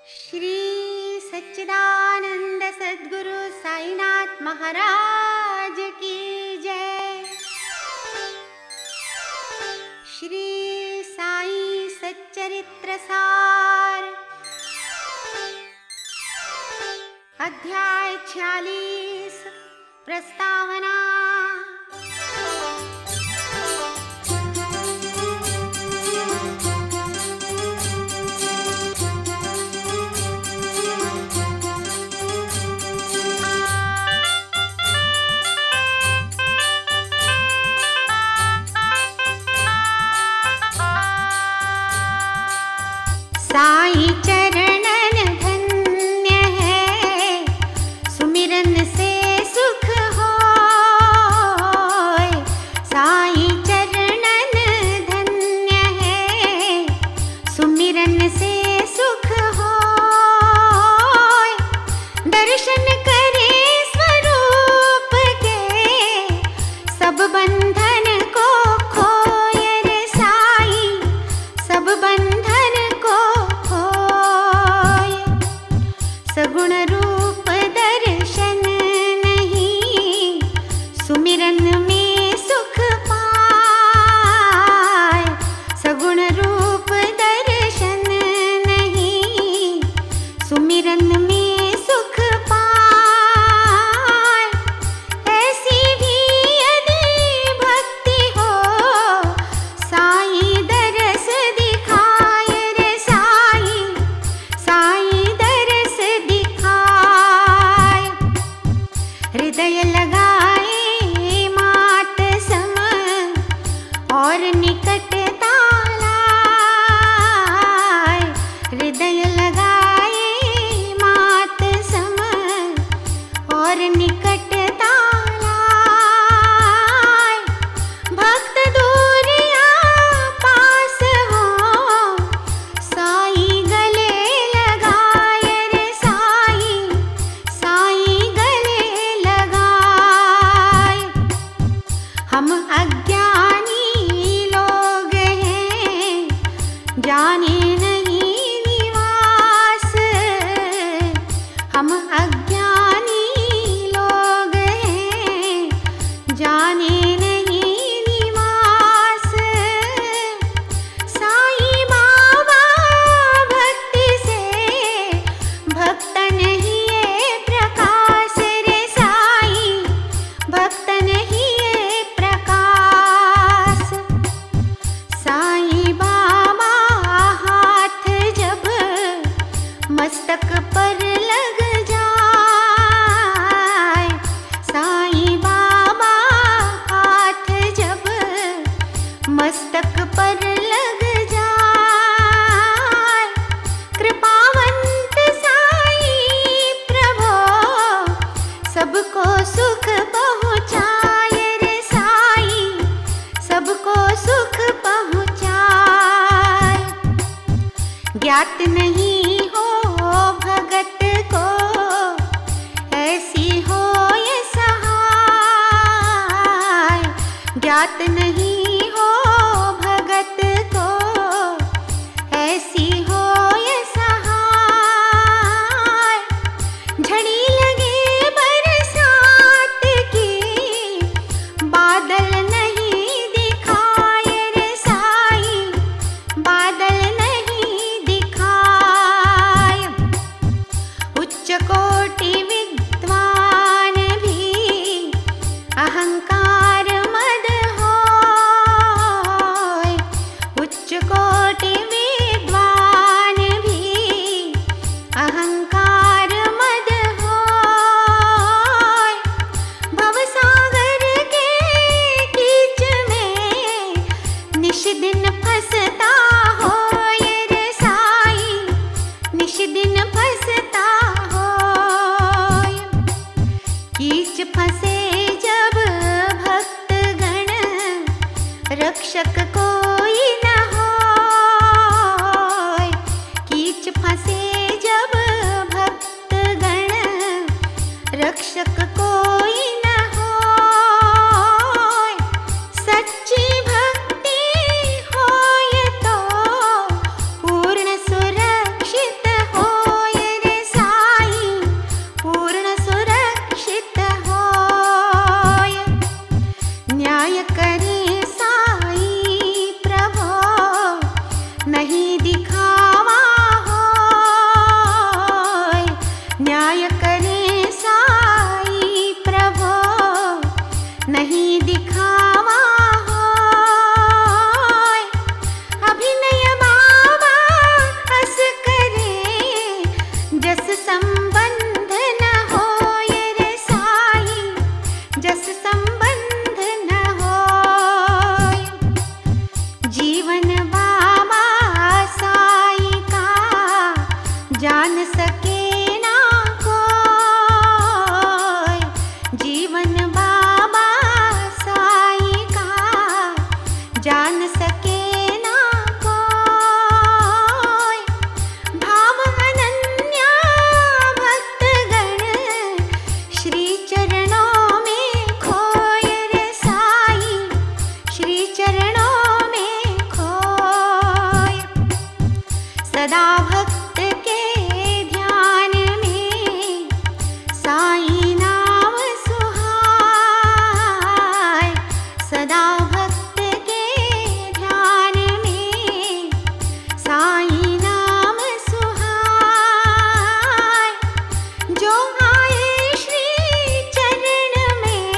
श्री सच्चिदानंद सद्गुरु साईनाथ महाराज की जय। श्री साई सच्चरित्र सार अध्याय 46 प्रस्तावना। साई चरणन धन्य है, सुमिरन से सुख होय। साई चरणन धन्य है, सुमिरन से सुख होय। दर्शन करे स्वरूप के, सब बंधन को खोय रे साई, सब बंधन सगुण रूप दर्शन नहीं, सुमिरन में सुख पाए। सगुण रूप दर्शन नहीं, सुमिरन में सुख पाए। ऐसी भी यदि भक्ति हो, साई दरस दिखाए रे साई, साई हृदय लगाए मात सम और निकटता लाए। हृदय लगाए मात सम और निकटता लाए। भक्त दूर या पास हो, साई गले लगाए रे साई, साई हम अज्ञानी लोग हैं, जाने नहीं निवास। हम अज्ञानी लोग हैं, जाने नहीं निवास। साई बाबा भक्ति से भक्तन ही प्रकाश रे साई, भक्तन ही साई बाबा हाथ जब मस्तक पर लग जाए। साई बाबा हाथ जब मस्तक पर लग जाए। कृपावंत साई प्रभो सबको सुख पहुँचाए रे साई, सबको सुख पहुँचाए। ज्ञात नहीं हो भगत को, ऐसी हो ये सहाय। ज्ञात नहीं हो भगत को, ऐसी हो ये सहाय। झड़ी लगे बरसात की, बादल नहीं दिखाए रे साई, बादल नहीं दिखाए। उच्च कोटि विद्वान भी अहंकार मद हो, जान सके ना कोई जीवन बाबा साईं का, जान सके ना कोई भाव अनन्या भक्तगण श्री चरणों में खोए रे साईं, श्री चरणों में खोए। सदा भक्त के ध्यान में साईं नाम सुहाए, सदा भक्त के ध्यान में साईं नाम सुहाए। जो आए श्री चरण में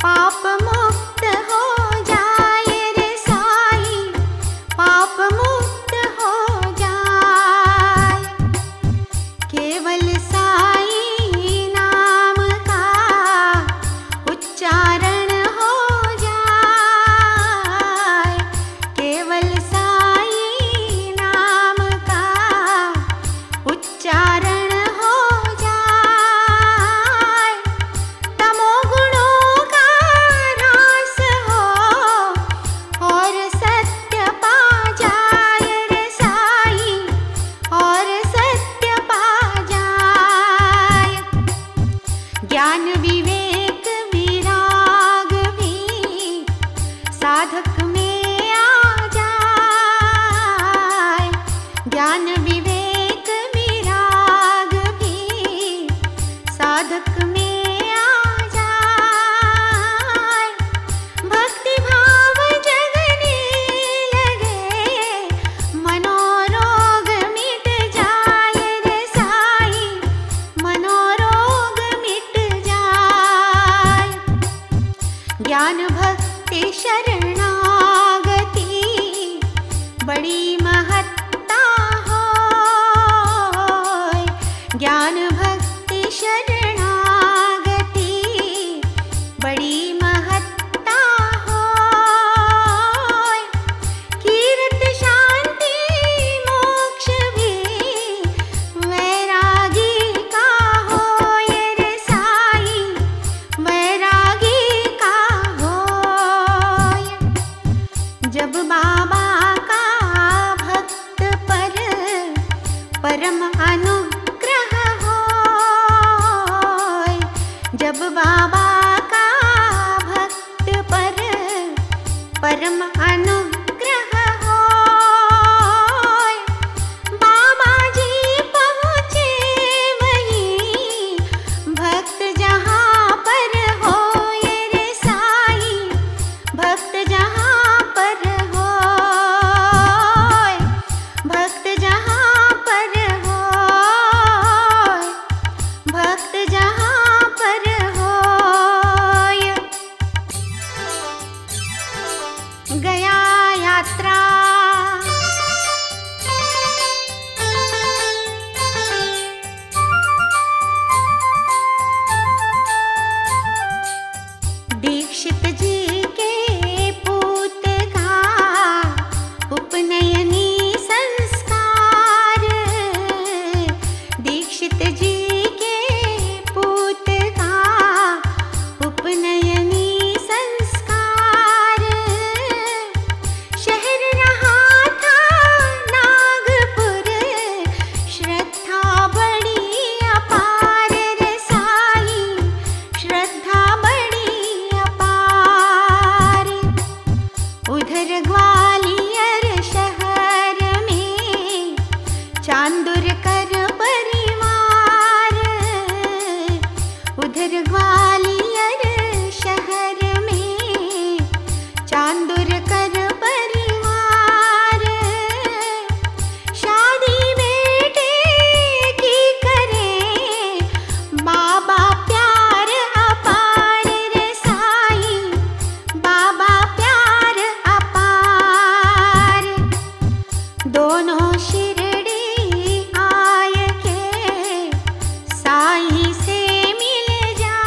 पाप मुक्त हो जाए रे साईं, पाप मुक्त हो जाए। केवल साईं नाम का उच्चारण हो जाए, केवल साईं नाम का उच्चारण हो जाए। तमोगुणों का नाश हो और सत्य पा जाए रे साईं, और सत्य पा जाए। ज्ञान विवेक विराग भी साधक में आ जाए, ज्ञान विवेक विराग भी साधक में आ जाए। भक्ति भाव जगने लगे मनोरोग मिट जाए रे साईं, मनोरोग मिट जाए। ज्ञान भक्ति शरणागति बड़ी महत्ता होय, ज्ञान भक्ति शरणागति बड़ी महत्ता होय। कीर्त शांति मोक्ष भी वैरागी का होय रे साईं, वैरागी का होय। जब बाबा का भक्त पर परम अनुग्रह होय, जब बाबा का भक्त पर परम अनुग्रह होय। बाबा जी पहुँचे वहीं भक्त जहाँ पर होय रे साईं, भक्त जहाँ पर होय, भक्त जहाँ पर होय, भक्त जहाँ पर होय। गया यात्रा दीक्षित जी के पूत का उपनयनी संस्कार, दीक्षित जी के पूत का उपनयनी संस्कार। शहर रहा था नागपुर, श्रद्धा बड़ी अपार रे साईं, श्रद्धा बड़ी अपार। उधर ग्वालियर शहर में चांदुर कर परिवार, उधर ग्वालियर शहर में चांदुर कर परिवार। शादी बेटे की करें बाबा प्यार अपार रे साईं, बाबा प्यार अपार। दोनों शिरडी आए के साईं से मिल जा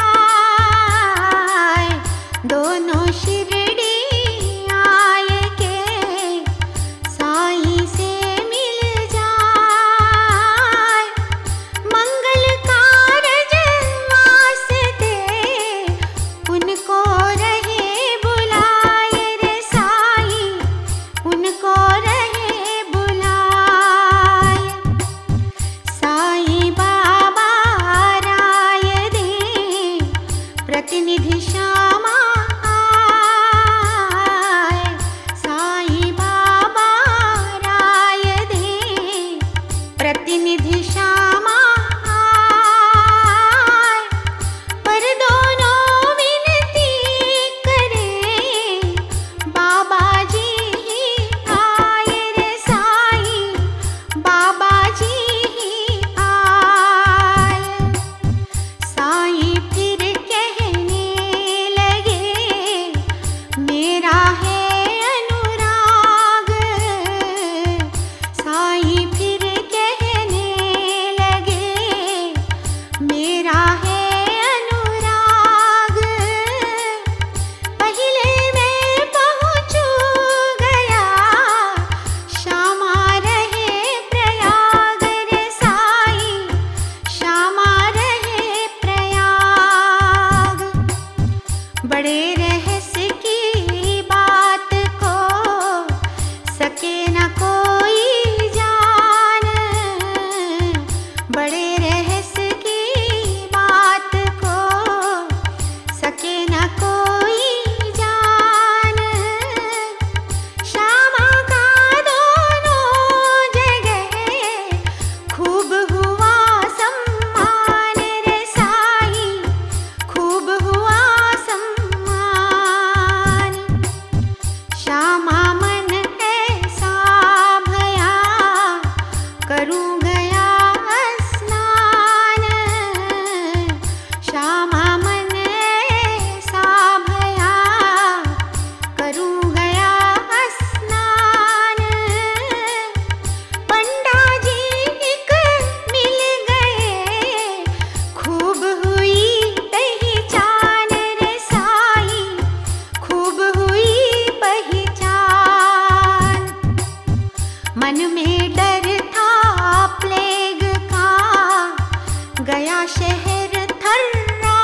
गया शहर थर्राए,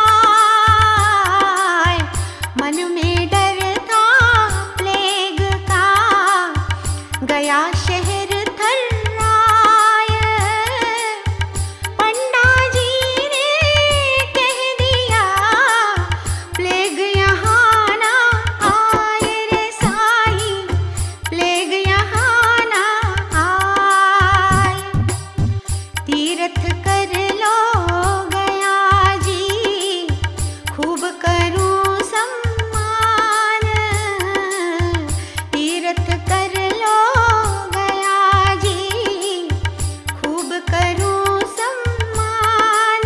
मन में डर था प्लेग का। गया शहर थर्राए, पंडा जी ने कह दिया प्लेग यहाँ ना आए रे साई, प्लेग यहाँ ना आए। तीर्थ कर लो गया जी, खूब करूं सम्मान। तीर्थ कर लो गया जी, खूब करूं सम्मान।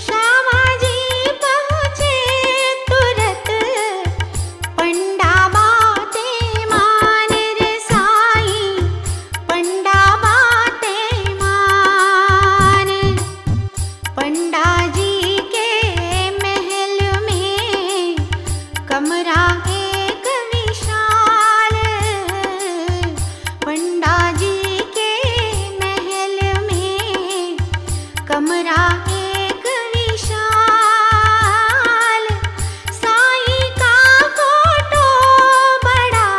श्यामा जी पहुँचे तुरत, पंडा बातें मान रे साई, पंडा बातें मान। पंडा जी के महल में कमरा एक विशाल, पंडा जी के महल में कमरा एक विशाल। साई का फोटो बड़ा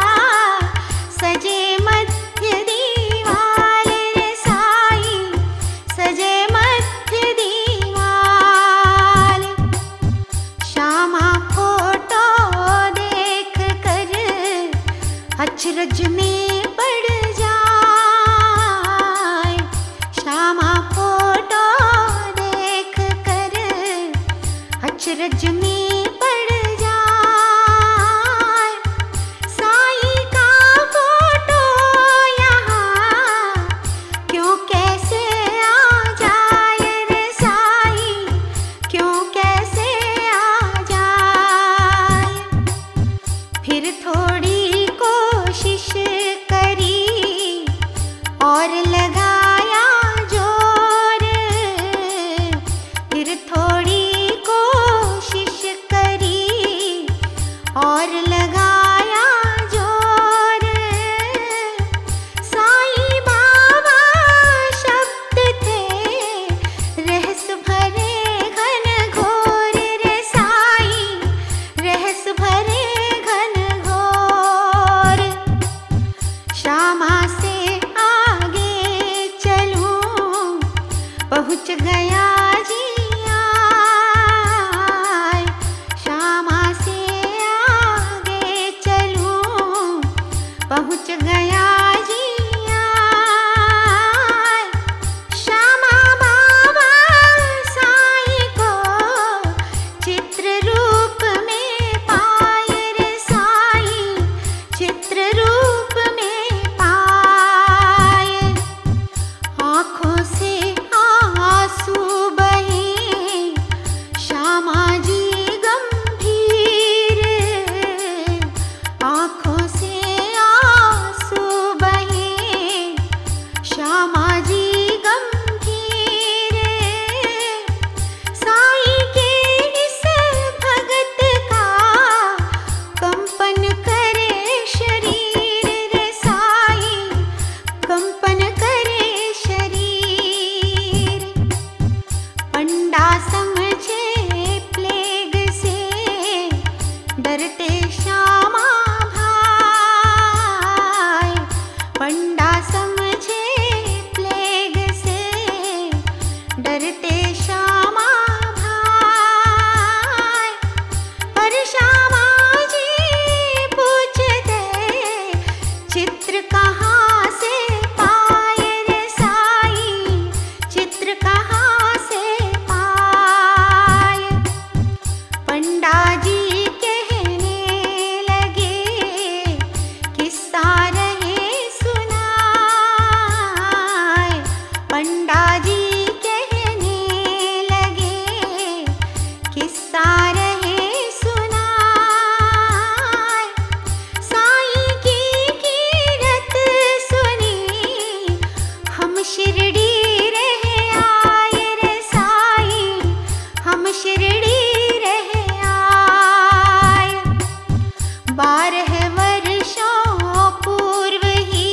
सजे मध्य दीवाल रे साई, सजे मध्य दीवाल। श्यामा फोटो देख कर अचरज में पड़ जाए। श्यामा फोटो देख कर अचरज में पड़ जाए। साई का फोटो यहाँ क्यों कैसे आ जाए रे साई, क्यों कैसे आ जाए। फिर थोड़ी कोशिश करी और लगाया जोर, फिर थोड़ी कोशिश करी और लगाया जोर। साई बाबा शब्द थे रहस भरे घन घोर रे साई, रहस भरे घन घोर। श्यामा से आगे चलूं, पहुँच गया जी आए। श्यामा से आगे चलूं, पहुँच गया जी आए। श्यामा बाबा साई को चित्र रूप में पाए रे साई, चित्र रूप में पाए। आँखों से आंसू बहे, श्यामा जी गंभीर। आँखों से आंसू बहे, श्यामा जी गंभीर। साई के इस भगत का कंपन करे शरीर रे साई, कंपन करे शरीर। पंडा समझे प्लेग से डरते श्यामा भाई, पंडा समझे प्लेग से डरते श्यामा भाई। पर श्यामा जी पूछते चित्र कहाँ से पाए रे साई, चित्र कहाँ से पाए। पंडा जी कहने लगे किस्सा रहे सुनाए। पंडा जी कहने लगे किस्सा रहे सुनाए। साई की कीरत सुनी हम शिरडी रह आए रे साई, हम शिरडी रह आए। 12 वर्षों पूर्व ही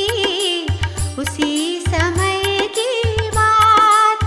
उसी समय की बात,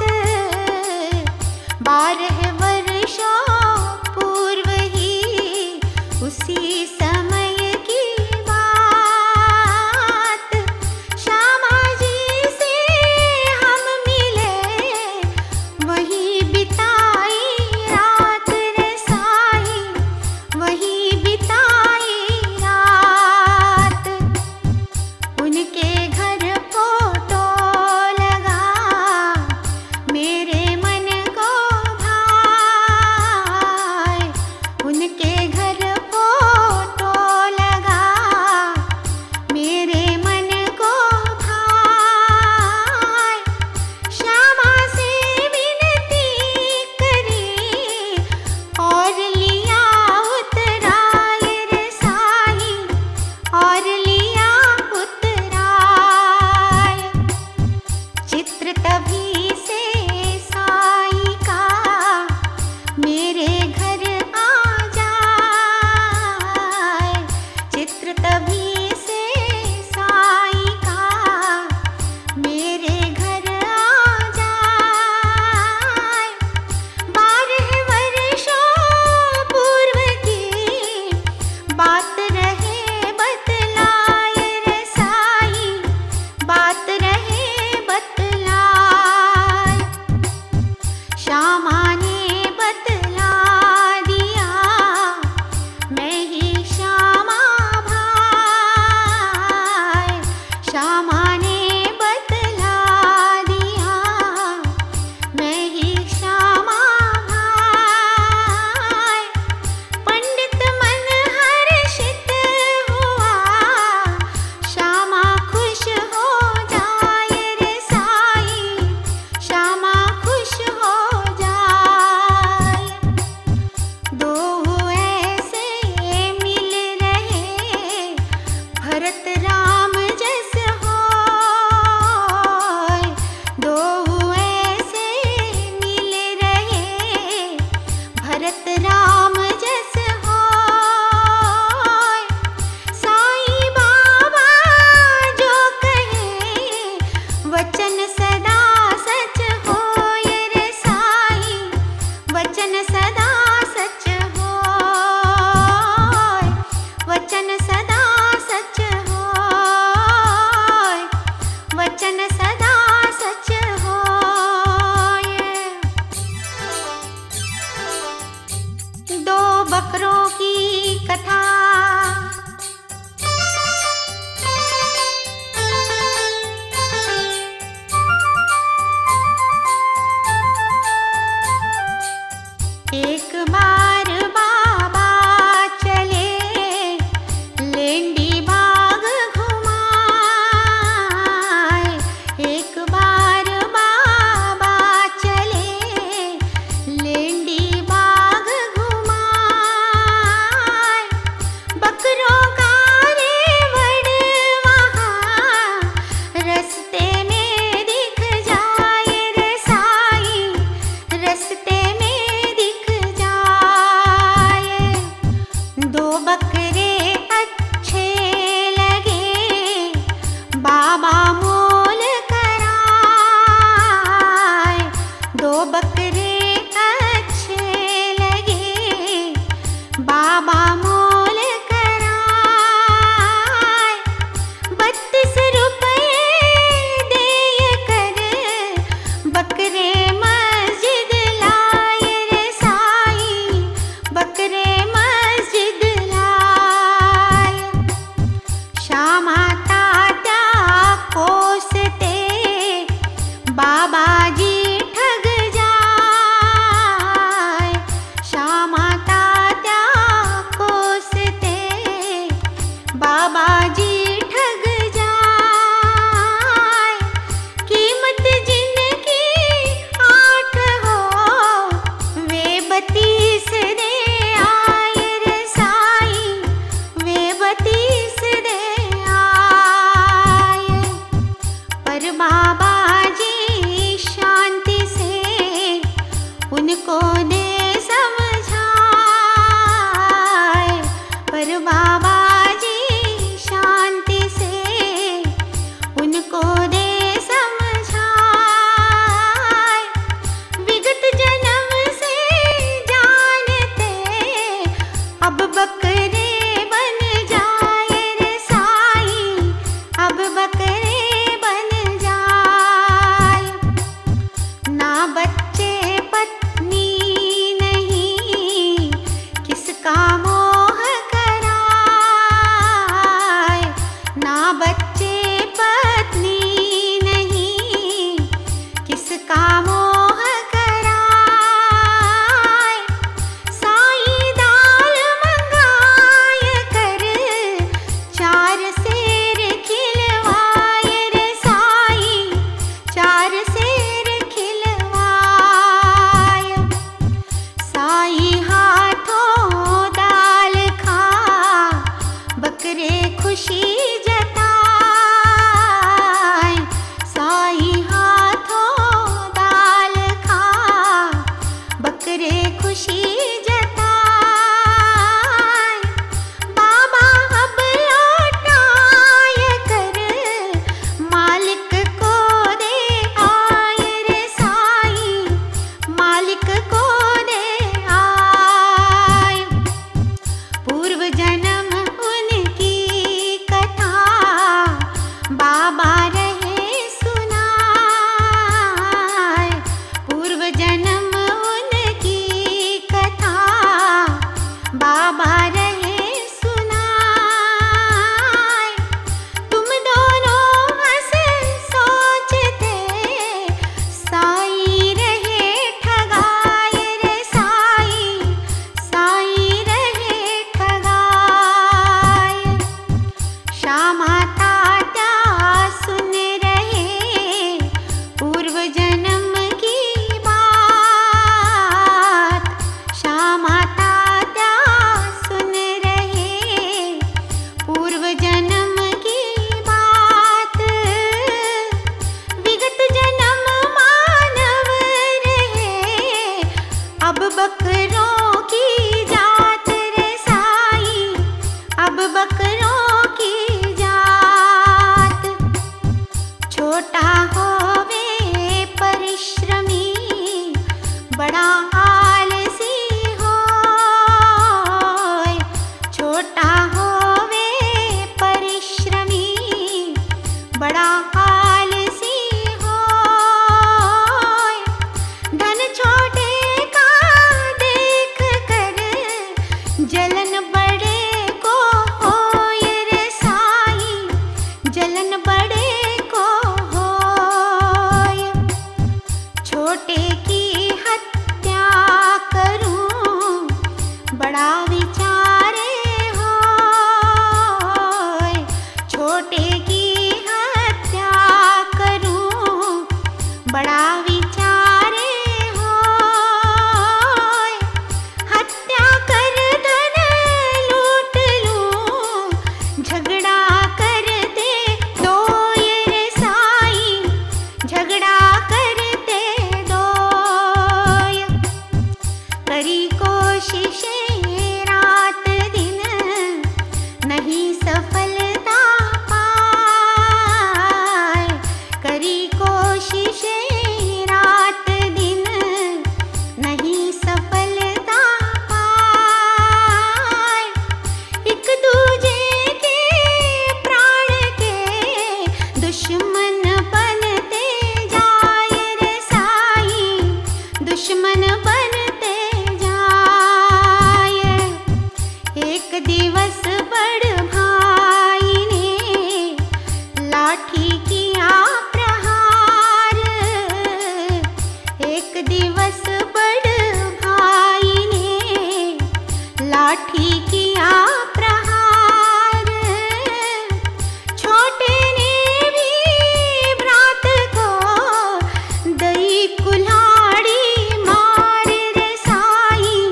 वचन सदा सच होय रे साई, वचन सदा सच होय, वचन सदा सच होय, वचन सदा सच होय। दो बकरों की कथा। एक बार बाबा चले लेंडी बाग घुमाए, एक बार बाबा चले लेंडी बाग घुमाए। बकरों का रेवड़ वहाँ रस्ते में दिख जाए रे साई, रस्ते दो बकरे अच्छे लगे बाबा मोल कराए, दो बकरे अच्छे लगे बाबा मोल कराए। 32 रुपए दे कर बकरे मस्जिद लाए रे साई, बकरे बाबाजी ठग जाए, श्यामा तात्या कोसते बाबाजी ठग जाए। कीमत जिनकी 8 हो वे 32 दे आए रे साई, वे 32 दे आए। पर बाबा शांति से उनको दे समझाए, पर बाबा जी शांति से उनको दे समझाए। विगत जन्म से जानते अब बकरे बन जाए रे साई, अब बकरे बन जाए। ना बच्चे पत्नी होवे परिश्रमी, बड़ा आलसी होय। छोटा होवे परिश्रमी, बड़ा आलसी होय। धन छोटे का देख कर जलन बड़े को होय रे साईं, जलन बड़े को होय। छोटे की हत्या करूं बड़ा विचारे होय। छोटे की हत्या करूं बड़ा विचारे होय। हत्या कर धन लूट लूं, झगड़ा करते दोय रे साईं, झगड़ा करते दोय। करी कोशिशें रात दिन, नहीं सफलता पाए। करी कोशिशें रात दिन, नहीं सफलता पाए। एक दूजे के प्राण के दुश्मन बनते जाए रे साईं, दुश्मन बनते जाए। एक दिवस बड़ भाई ने लाठी किया प्रहार। एक दिवस बड़ भाई ने लाठी किया प्रहार। छोटे ने भी भ्रात को दई कुल्हाड़ी मार रे साईं,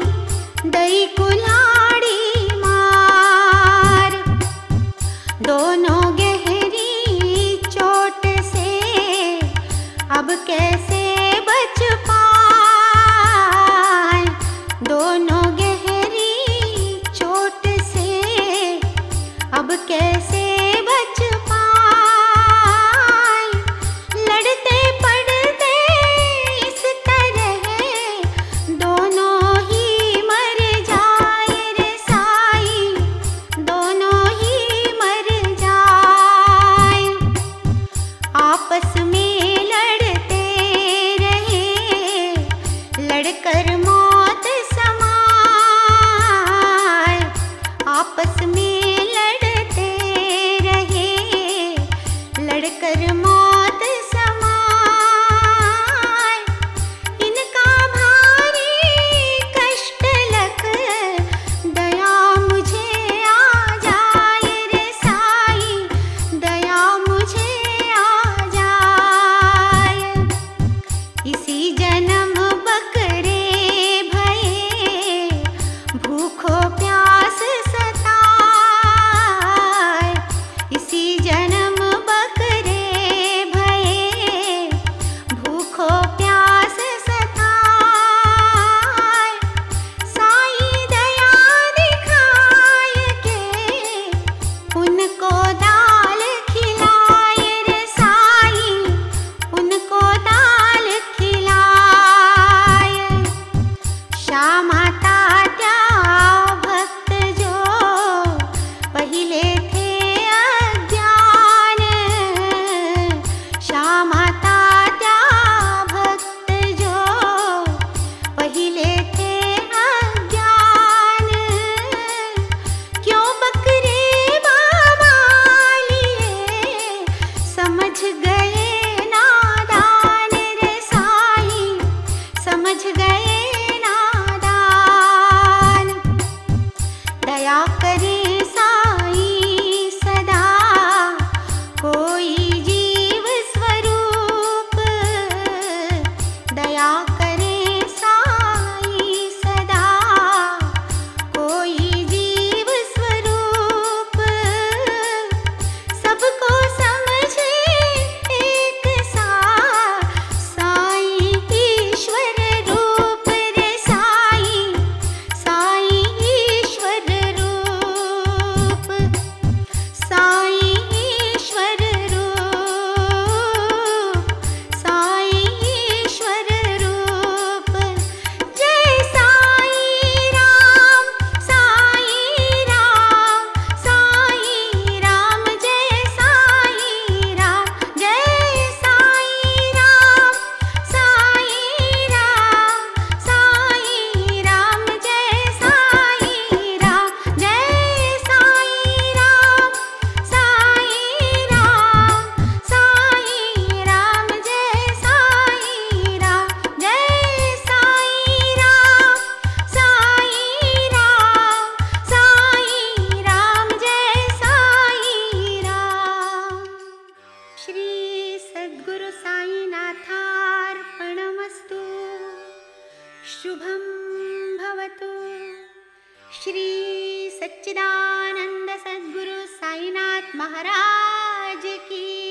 दई कुल्हाड़ी मार। दोनों गहरी चोट से अब कैसे बच पाए। दोनों गहरी चोट से अब कैसे बच पाए। लड़ते पड़ते इस तरह दोनों ही मर जाए रे साईं, दोनों ही मर जाए। आपस में लड़ते शुभं भवतु। श्री सच्चिदानंद सद्गुरु साईनाथ महाराज की